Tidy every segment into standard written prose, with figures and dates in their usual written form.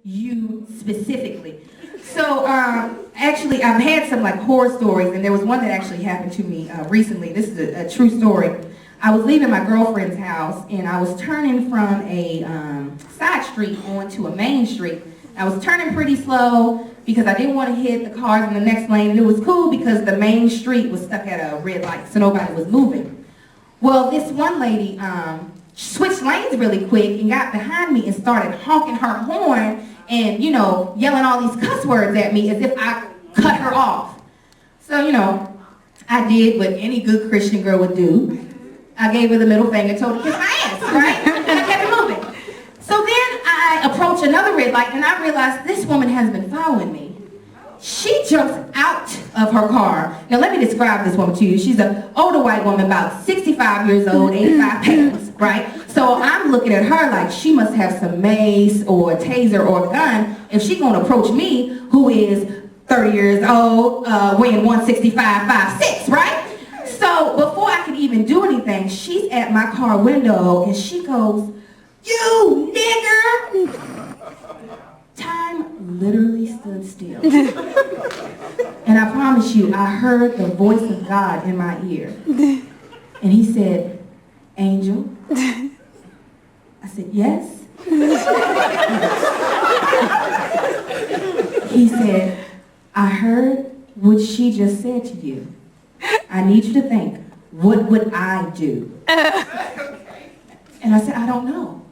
you specifically. So actually I've had some like horror stories, and there was one that actually happened to me recently. This is a true story. I was leaving my girlfriend's house and I was turning from a side street onto a main street. I was turning pretty slow because I didn't want to hit the cars in the next lane, and it was cool because the main street was stuck at a red light, so nobody was moving. Well, this one lady switched lanes really quick and got behind me and started honking her horn and, you know, yelling all these cuss words at me as if I cut her off. So, you know, I did what any good Christian girl would do. I gave her the middle finger, told her to kiss my ass, right? And I kept it moving. So then I approached another red light and I realized this woman has been following me. She jumps out of her car. Now let me describe this woman to you. She's an older white woman, about 65 years old, 85 pounds, right? So I'm looking at her like she must have some mace or a taser or a gun if she's gonna approach me, who is 30 years old, weighing 165, 5'6", right? So before I could even do anything, she's at my car window and she goes, "You nigger!" Time literally stood still. And I promise you, I heard the voice of God in my ear. And he said, "Angel?" I said, "Yes." He said, "I heard what she just said to you. I need you to think, what would I do?" And I said, "I don't know."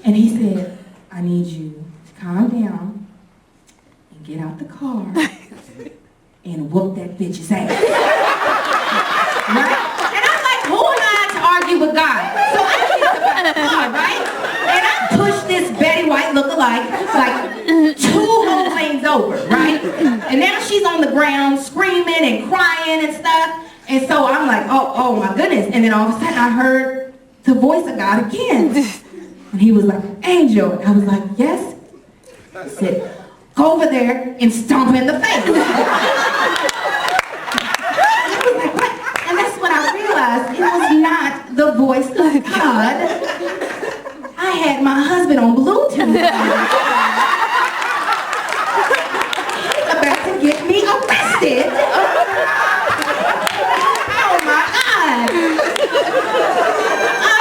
And he said, "I need you to calm down and get out the car and whoop that bitch's ass." Right? And I'm like, who am I to argue with God? So I get the car, right? And I push this Betty White lookalike like 2 whole lanes over, right? And now she's on the ground screaming and crying and stuff. And so I'm like, oh my goodness. And then all of a sudden I heard the voice of God again. And he was like, "Angel." I was like, "Yes." He said, "Go over there and stomp in the face." And I was like, "What?" And that's when I realized it was not the voice of God. I had my husband on Bluetooth. He's about to get me arrested. Oh my God.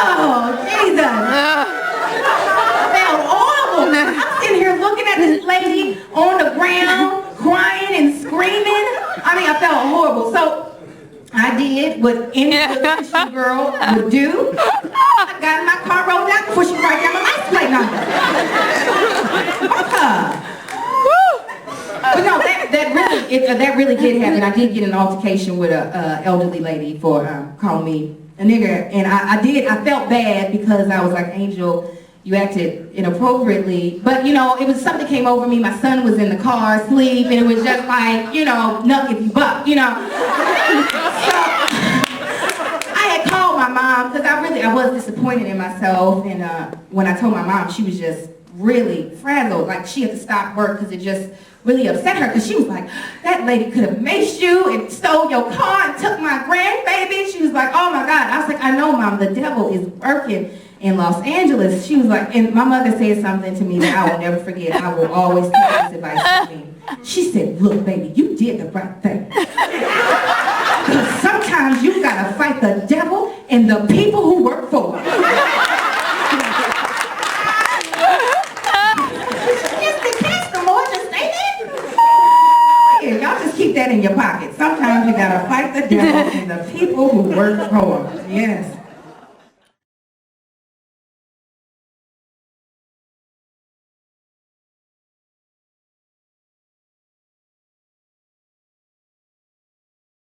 Oh, Jesus. I'm sitting here looking at this lady on the ground, crying and screaming. I mean, I felt horrible. So I did what any good Christian girl would do. I got in my car, rolled out before she could write down my license plate number. But no, that really did happen. I did get an altercation with a elderly lady for calling me a nigger, and I felt bad because I was like, "Angel, you acted inappropriately," but you know, it was something came over me. My son was in the car asleep, and it was just like, you know, nuck if you buck, you know. So I had called my mom because I was disappointed in myself, and when I told my mom, she was just really frazzled, like she had to stop work because it just really upset her, because she was like, "That lady could have maced you and stole your car and took my grandbaby." She was like, "Oh my God." I was like, "I know, Mom, the devil is working in Los Angeles." She was like, and my mother said something to me that I will never forget. I will always take this advice to me. She said, "Look, baby, you did the right thing. Because sometimes you gotta fight the devil and the people who work for it." It's the case, the Lord just stated. Yeah, y'all just keep that in your pocket. Sometimes you gotta fight the devil and the people who work for him. Yes.